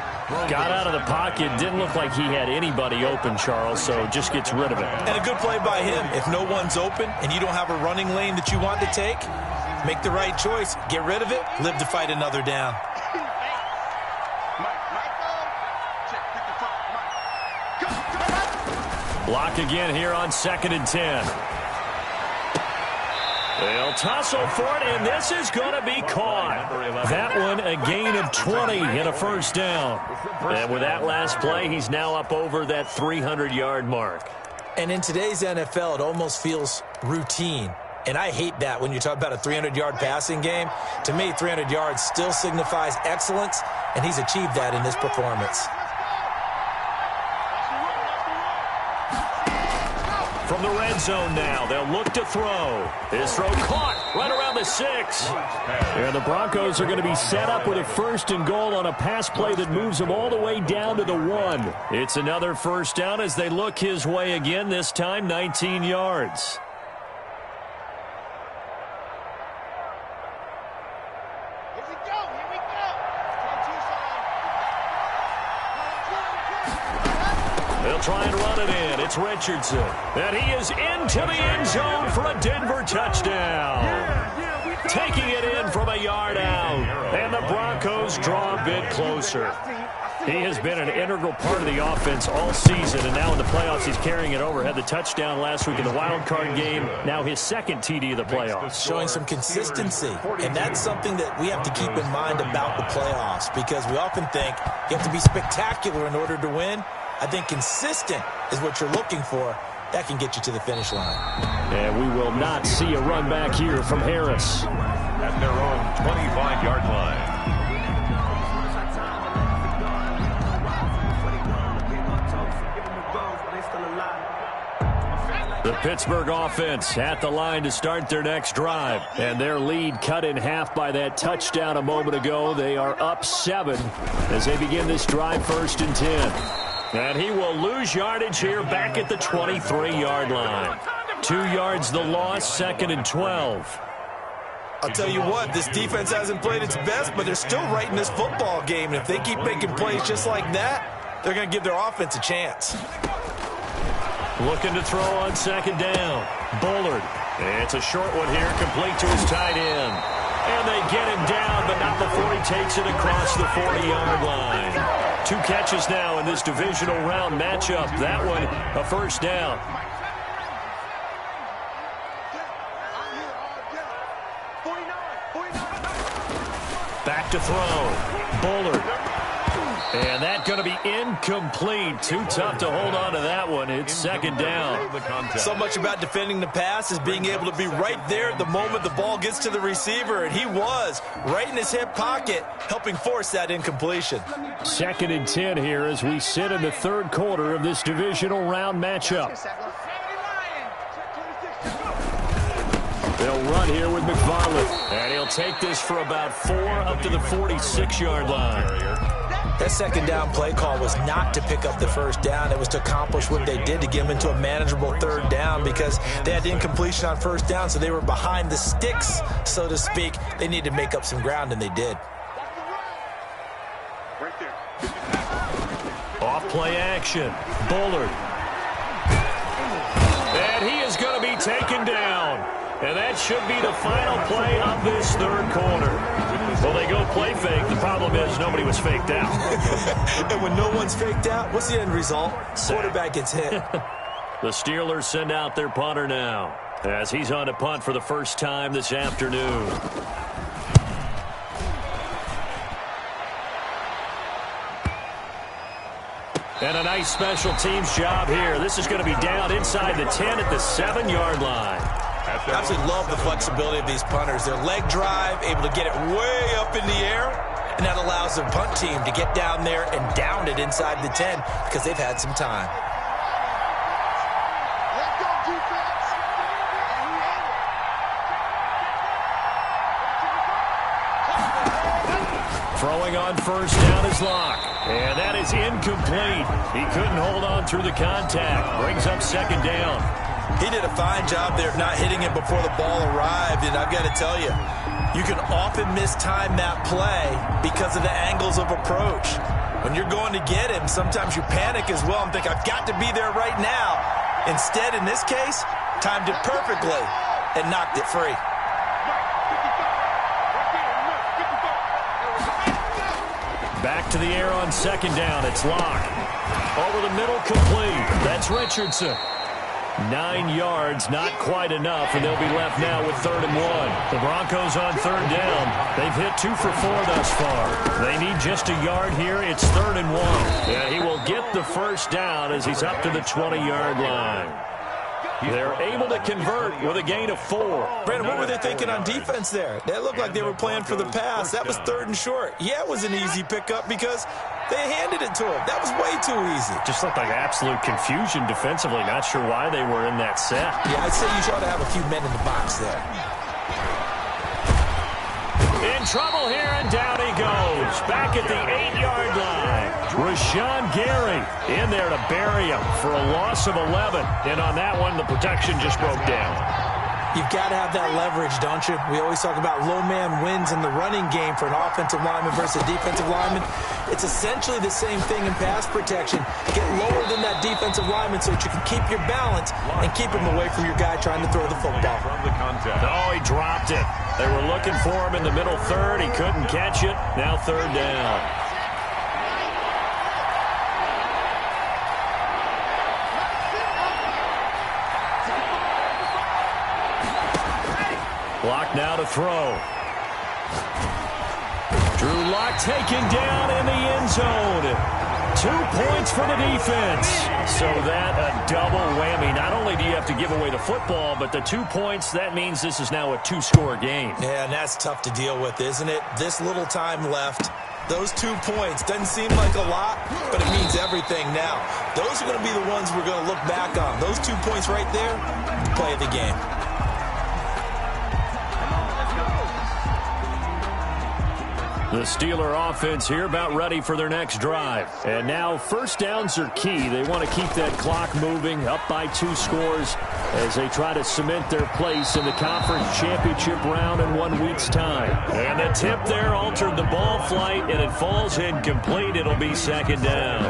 Got out of the pocket. Didn't look like he had anybody open, Charles, so just gets rid of it. And a good play by him. If no one's open and you don't have a running lane that you want to take, make the right choice. Get rid of it. Live to fight another down. Block again here on 2nd and 10. They'll tussle for it, and this is going to be caught. That one, a gain of 20 and a first down. And with that last play, he's now up over that 300-yard mark. And in today's NFL, it almost feels routine. And I hate that when you talk about a 300-yard passing game. To me, 300 yards still signifies excellence, and he's achieved that in this performance. From the red zone now, they'll look to throw. His throw caught right around the 6. And the Broncos are going to be set up with a 1st and goal on a pass play that moves them all the way down to the 1. It's another first down as they look his way again, this time 19 yards. Here we go. Here we go. They'll try and run it in. It's Richardson. And he is into the end zone for a Denver touchdown. Taking it in from a yard out. And the Broncos draw a bit closer. He has been an integral part of the offense all season, and now in the playoffs he's carrying it over. Had the touchdown last week in the wild card game. Now his second TD of the playoffs. Showing some consistency, and that's something that we have to keep in mind about the playoffs, because we often think you have to be spectacular in order to win. I think consistent is what you're looking for. That can get you to the finish line. And we will not see a run back here from Harris. At their own 25-yard line. The Pittsburgh offense at the line to start their next drive. And their lead cut in half by that touchdown a moment ago. They are up 7 as they begin this drive, 1st and 10. And he will lose yardage here back at the 23-yard line. 2 yards the loss, 2nd and 12. I'll tell you what, this defense hasn't played its best, but they're still right in this football game. And if they keep making plays just like that, they're going to give their offense a chance. Looking to throw on 2nd down. Bullard. It's a short one here, complete to his tight end. And they get him down, but not before he takes it across the 40-yard line. 2 catches now in this divisional round matchup. That one, a 1st down. Back to throw. Bullard. And that's going to be incomplete. Too tough to hold on to that one. It's 2nd down. So much about defending the pass is being able to be right there at the moment the ball gets to the receiver. And he was right in his hip pocket, helping force that incompletion. 2nd and 10 here as we sit in the 3rd quarter of this divisional round matchup. They'll run here with McFarland. And he'll take this for about 4 up to the 46-yard line. That 2nd down play call was not to pick up the 1st down. It was to accomplish what they did, to get them into a manageable 3rd down, because they had incompletion on 1st down, so they were behind the sticks, so to speak. They needed to make up some ground, and they did. Off play action. Bullard. And he is going to be taken down. And that should be the final play of this 3rd quarter. Well, they go play fake. The problem is nobody was faked out. And when no one's faked out, what's the end result? Quarterback gets hit. The Steelers send out their punter now as he's on to punt for the first time this afternoon. And a nice special teams job here. This is going to be down inside the 10 at the 7-yard line. I absolutely love the flexibility of these punters. Their leg drive, able to get it way up in the air, and that allows their punt team to get down there and down it inside the 10 because they've had some time. Throwing on 1st down is Locke. And that is incomplete. He couldn't hold on through the contact. Brings up 2nd down. He did a fine job there of not hitting him before the ball arrived, and I've got to tell you, you can often mistime that play because of the angles of approach. When you're going to get him, sometimes you panic as well and think, I've got to be there right now. Instead, in this case, timed it perfectly and knocked it free. Back to the air on 2nd down. It's Locke. Over the middle, complete. That's Richardson. 9 yards, not quite enough, and they'll be left now with 3rd and 1. The Broncos on 3rd down. They've hit 2 for 4 thus far. They need just a yard here. It's 3rd and 1. Yeah, he will get the 1st down as he's up to the 20-yard line. They're able to convert with a gain of 4. Brandon, what were they thinking on defense there? That looked like they were playing for the pass. That was 3rd and short. Yeah, it was an easy pickup because they handed it to him. That was way too easy. Just looked like absolute confusion defensively. Not sure why they were in that set. Yeah, I'd say you ought to have a few men in the box there. In trouble here, and down he goes. Back at the 8-yard line. Rashawn Gary in there to bury him for a loss of 11. And on that one, the protection just broke down. You've got to have that leverage, don't you? We always talk about low man wins in the running game for an offensive lineman versus a defensive lineman. It's essentially the same thing in pass protection. Get lower than that defensive lineman so that you can keep your balance and keep him away from your guy trying to throw the football. Oh, he dropped it. They were looking for him in the middle third. He couldn't catch it. Now third down. Lock now to throw. Drew Lock taken down in the end zone. 2 points for the defense. So that a double whammy. Not only do you have to give away the football, but the 2 points, that means this is now a 2-score game. Yeah, and that's tough to deal with, isn't it? This little time left. Those 2 points doesn't seem like a lot, but it means everything now. Those are going to be the ones we're going to look back on. Those 2 points right there, play of the game. The Steeler offense here about ready for their next drive. And now first downs are key. They want to keep that clock moving up by 2 scores as they try to cement their place in the conference championship round in 1 week's time. And the tip there altered the ball flight, and it falls incomplete. It'll be second down.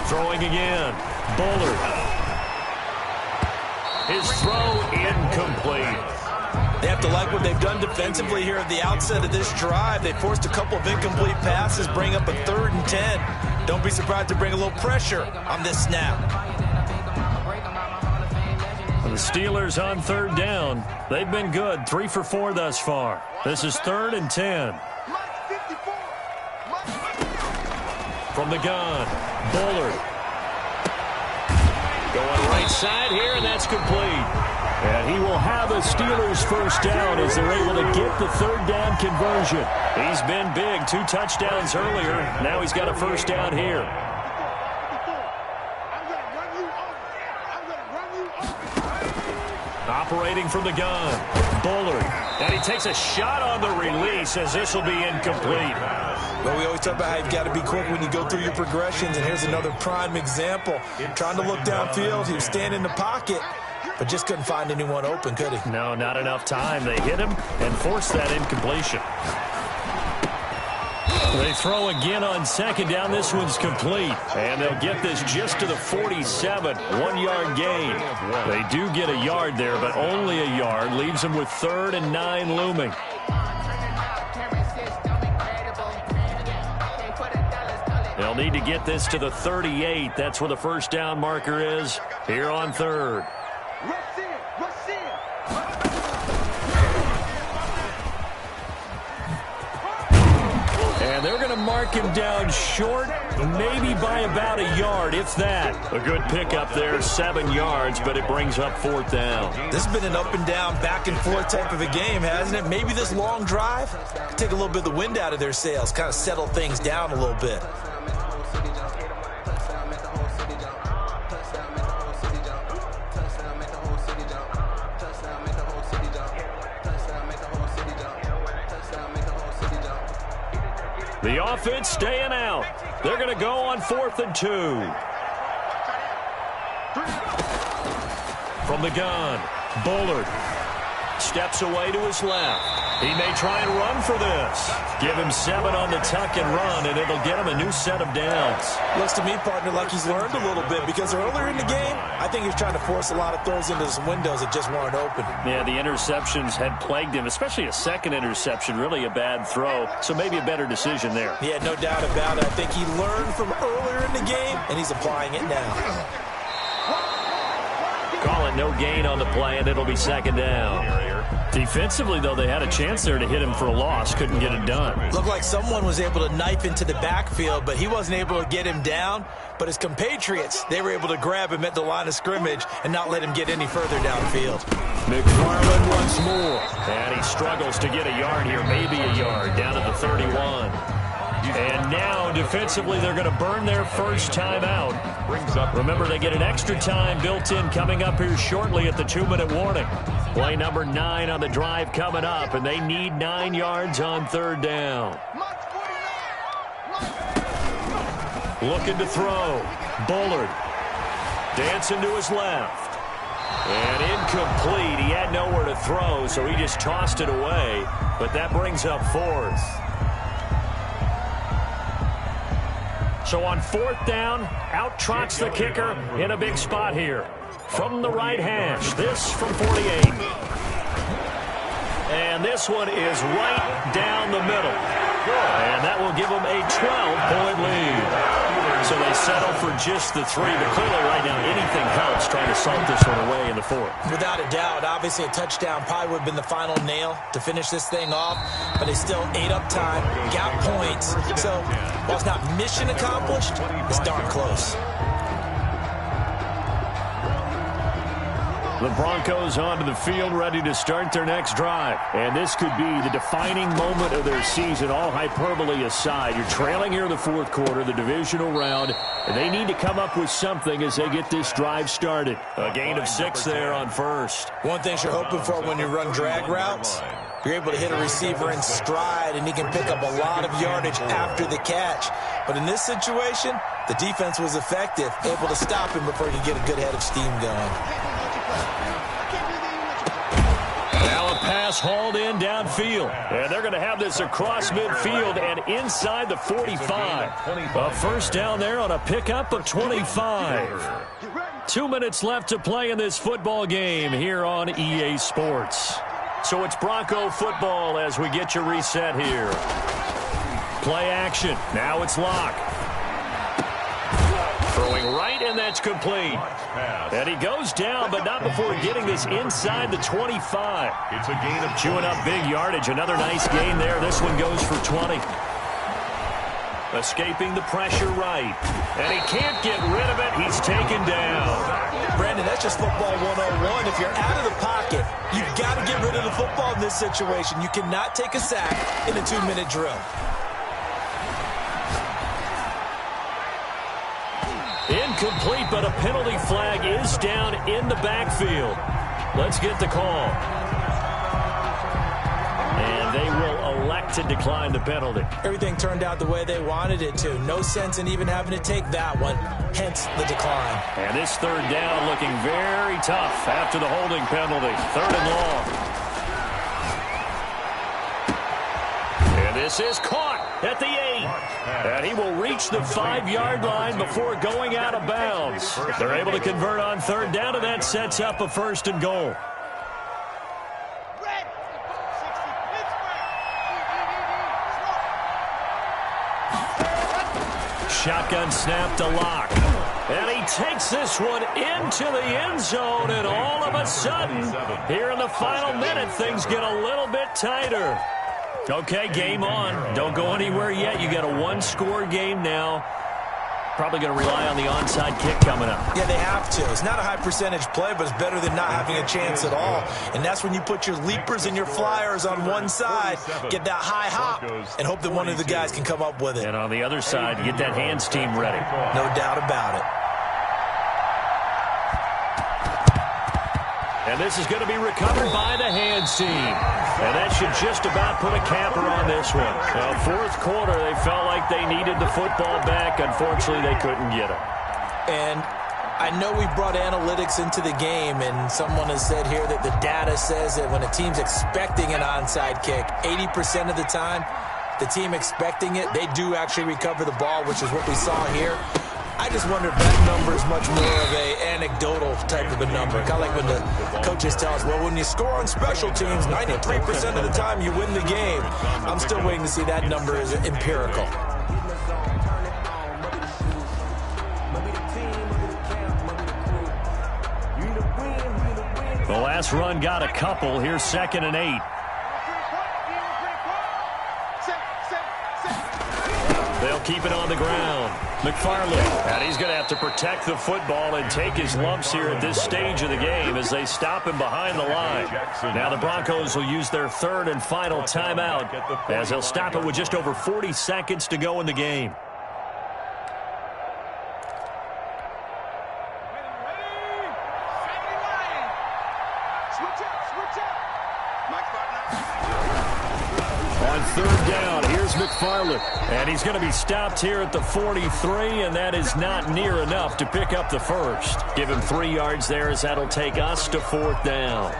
Throwing again. Bullard. His throw incomplete. They have to like what they've done defensively here at the outset of this drive. They forced a couple of incomplete passes, bring up a 3rd and 10. Don't be surprised to bring a little pressure on this snap. The Steelers on third down. They've been good. 3 for 4 thus far. This is 3rd and 10. From the gun, Bullard. Going right side here, and that's complete. And he will have a Steelers first down as they're able to get the third down conversion. He's been big, 2 touchdowns earlier. Now he's got a first down here. Operating from the gun, Bullard. And he takes a shot on the release as this will be incomplete. Well, we always talk about how you've got to be quick when you go through your progressions, and here's another prime example. Trying to look downfield, he was standing in the pocket, but just couldn't find anyone open, could he? No, not enough time. They hit him and forced that incompletion. They throw again on second down. This one's complete. And they'll get this just to the 47. 1-yard gain. They do get a yard there, but only a yard. Leaves them with 3rd and 9 looming. They'll need to get this to the 38. That's where the first down marker is here on 3rd. And they're going to mark him down short, maybe by about a yard, if that. A good pickup there, 7 yards, but it brings up 4th down. This has been an up and down, back and forth type of a game, hasn't it? Maybe this long drive could take a little bit of the wind out of their sails, kind of settle things down a little bit. The offense staying out. They're going to go on 4th and 2. From the gun, Bullard steps away to his left. He may try and run for this. Give him 7 on the tuck and run, and it'll get him a new set of downs. Looks to me, partner, like he's learned a little bit, because earlier in the game, I think he was trying to force a lot of throws into some windows that just weren't open. Yeah, the interceptions had plagued him, especially a second interception, really a bad throw. So maybe a better decision there. Yeah, no doubt about it. I think he learned from earlier in the game, and he's applying it now. Call it no gain on the play, and it'll be second down. Defensively, though, they had a chance there to hit him for a loss. Couldn't get it done. Looked like someone was able to knife into the backfield, but he wasn't able to get him down. But his compatriots, they were able to grab him at the line of scrimmage and not let him get any further downfield. McFarland once more. And he struggles to get a yard here, maybe a yard, down to the 31. And now, defensively, they're going to burn their first timeout. Remember, they get an extra time built in coming up here shortly at the 2-minute warning. Play number 9 on the drive coming up, and they need 9 yards on third down. Looking to throw. Bullard. Dancing to his left. And incomplete. He had nowhere to throw, so he just tossed it away. But that brings up 4th. So on 4th down, out trots the kicker in a big spot here. From the right hash, this from 48. And this one is right down the middle. And that will give them a 12-point lead. So they settle for just the 3, but clearly right now anything helps trying to salt this one away in the 4th. Without a doubt, obviously a touchdown probably would have been the final nail to finish this thing off, but they still ate up time, got points. So while it's not mission accomplished, it's darn close. The Broncos onto the field ready to start their next drive. And this could be the defining moment of their season, all hyperbole aside. You're trailing here in the 4th quarter, the divisional round, and they need to come up with something as they get this drive started. A gain of 6 there on first. One thing you're hoping for when you run drag routes, you're able to hit a receiver in stride, and he can pick up a lot of yardage after the catch. But in this situation, the defense was effective, able to stop him before he could get a good head of steam going. Now a pass hauled in downfield. And they're going to have this across midfield and inside the 45. A first down there on a pickup of 25. 2 minutes left to play in this football game here on EA Sports. So it's Bronco football as we get you reset here. Play action. Now it's Locke. Throwing right, and that's complete. And he goes down, but not before getting this inside the 25. It's a gain of chewing up big yardage. Another nice gain there. This one goes for 20. Escaping the pressure right. And he can't get rid of it. He's taken down. Brandon, that's just football 101. If you're out of the pocket, you've got to get rid of the football in this situation. You cannot take a sack in a 2-minute drill. Incomplete, but a penalty flag is down in the backfield. Let's get the call. And they will elect to decline the penalty. Everything turned out the way they wanted it to. No sense in even having to take that one, hence the decline. And this third down looking very tough after the holding penalty. 3rd and long. And this is caught at the 8. And he will reach the 5-yard line before going out of bounds. They're able to convert on 3rd down, and that sets up a 1st and goal. Shotgun snap to Locke. And he takes this one into the end zone, and all of a sudden, here in the final minute, things get a little bit tighter. Okay, game on. Don't go anywhere yet. You got a 1-score game now. Probably going to rely on the onside kick coming up. Yeah, they have to. It's not a high percentage play, but it's better than not having a chance at all. And that's when you put your leapers and your flyers on one side, get that high hop, and hope that one of the guys can come up with it. And on the other side, get that hands team ready. No doubt about it. And this is going to be recovered by the hands team. And that should just about put a capper on this one. Now, 4th quarter, they felt like they needed the football back. Unfortunately, they couldn't get it. And I know we brought analytics into the game, and someone has said here that the data says that when a team's expecting an onside kick, 80% of the time, the team expecting it, they do actually recover the ball, which is what we saw here. I just wonder if that number is much more of an anecdotal type of a number. Kind of like when the coaches tell us, well, when you score on special teams, 93% of the time you win the game. I'm still waiting to see that number is empirical. The last run got a couple. Here's 2nd and 8. They'll keep it on the ground. McFarland, and he's going to have to protect the football and take his lumps here at this stage of the game as they stop him behind the line. Now the Broncos will use their third and final timeout as they'll stop it with just over 40 seconds to go in the game. On third down, here's McFarland. And he's going to be stopped here at the 43, and that is not near enough to pick up the first. Give him 3 yards there as that'll take us to fourth down.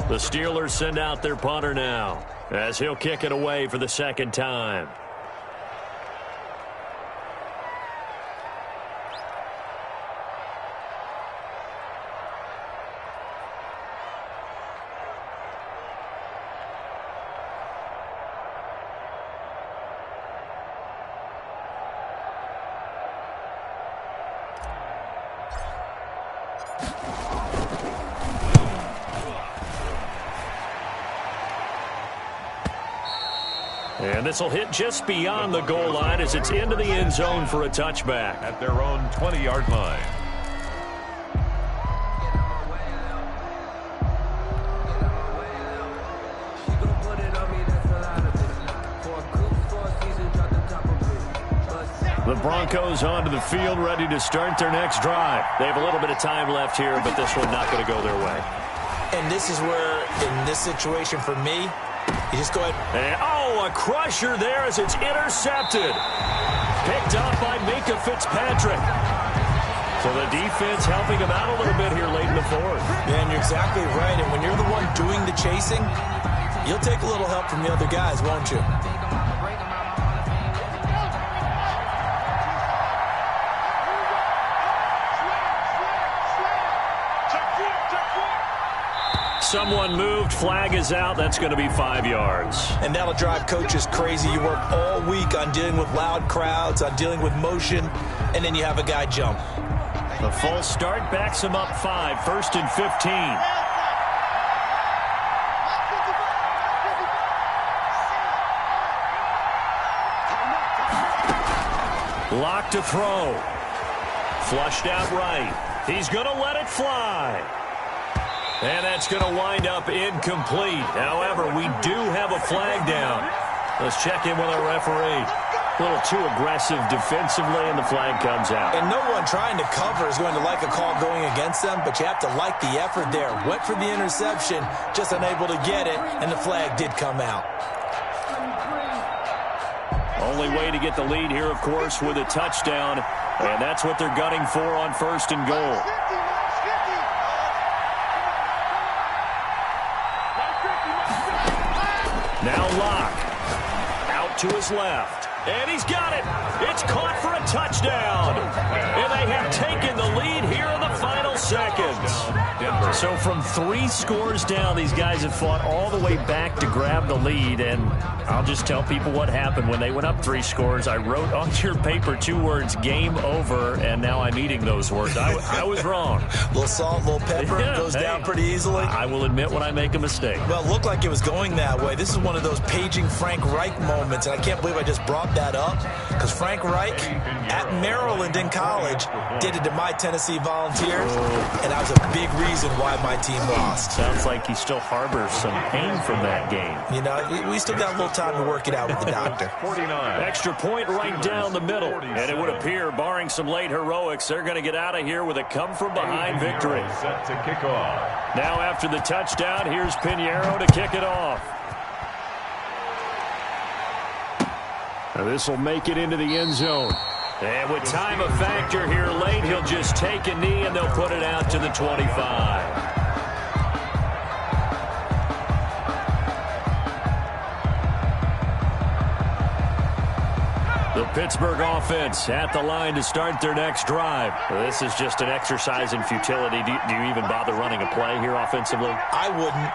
The Steelers send out their punter now as he'll kick it away for the second time. And this will hit just beyond the goal line as it's into the end zone for a touchback. At their own 20-yard line. The Broncos onto the field, ready to start their next drive. They have a little bit of time left here, but this one not going to go their way. And this is where, in this situation for me, you just go ahead. And, a crusher there as it's intercepted. Picked up by Minkah Fitzpatrick. So the defense helping him out a little bit here late in the fourth. Yeah, and you're exactly right. And when you're the one doing the chasing, you'll take a little help from the other guys, won't you? Someone moved. Flag is out. That's going to be 5 yards. And that'll drive coaches crazy. You work all week on dealing with loud crowds, on dealing with motion, and then you have a guy jump. The false start backs him up 5. 1st and 15. Lock to throw. Flushed out right. He's going to let it fly. And that's going to wind up incomplete. However, we do have a flag down. Let's check in with our referee. A little too aggressive defensively, and the flag comes out. And no one trying to cover is going to like a call going against them, but you have to like the effort there. Went for the interception, just unable to get it, and the flag did come out. Only way to get the lead here, of course, with a touchdown, and that's what they're gunning for on 1st and goal. Now Locke, out to his left, and he's got it. It's caught for a touchdown, and they have taken the lead here in the final seconds. So from 3 scores down, these guys have fought all the way back to grab the lead, and I'll just tell people what happened when they went up 3 scores. I wrote onto your paper 2 words, game over, and now I'm eating those words. I was wrong. A little salt, a little pepper, goes down pretty easily. I will admit when I make a mistake. Well, it looked like it was going that way. This is one of those paging Frank Reich moments, and I can't believe I just brought that up, because Frank Reich at Maryland in college did it to my Tennessee Volunteers, and that was a big reason why my team lost. Sounds like he still harbors some pain from that game. You know, we still got a little time to work it out with the doctor. 49. Extra point right down the middle. And it would appear, barring some late heroics, they're going to get out of here with a come-from-behind victory. Set to kick off. Now after the touchdown, here's Pinheiro to kick it off. Now this will make it into the end zone. And with time a factor here late, he'll just take a knee and they'll put it out to the 25. The Pittsburgh offense at the line to start their next drive. This is just an exercise in futility. Do you even bother running a play here offensively? I wouldn't,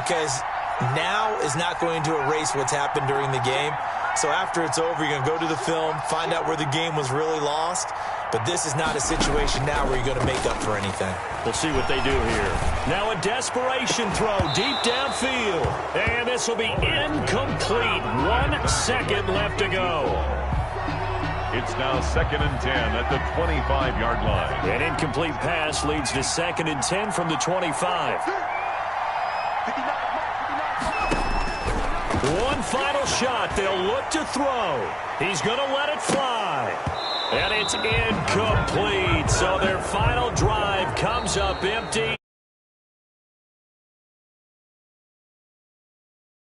because now is not going to erase what's happened during the game. So after it's over, you're going to go to the film, find out where the game was really lost. But this is not a situation now where you're going to make up for anything. We'll see what they do here. Now a desperation throw deep downfield. And this will be incomplete. 1 second left to go. It's now 2nd and 10 at the 25-yard line. An incomplete pass leads to 2nd and 10 from the 25. One final shot. They'll look to throw. He's going to let it fly. And it's incomplete. So their final drive comes up empty.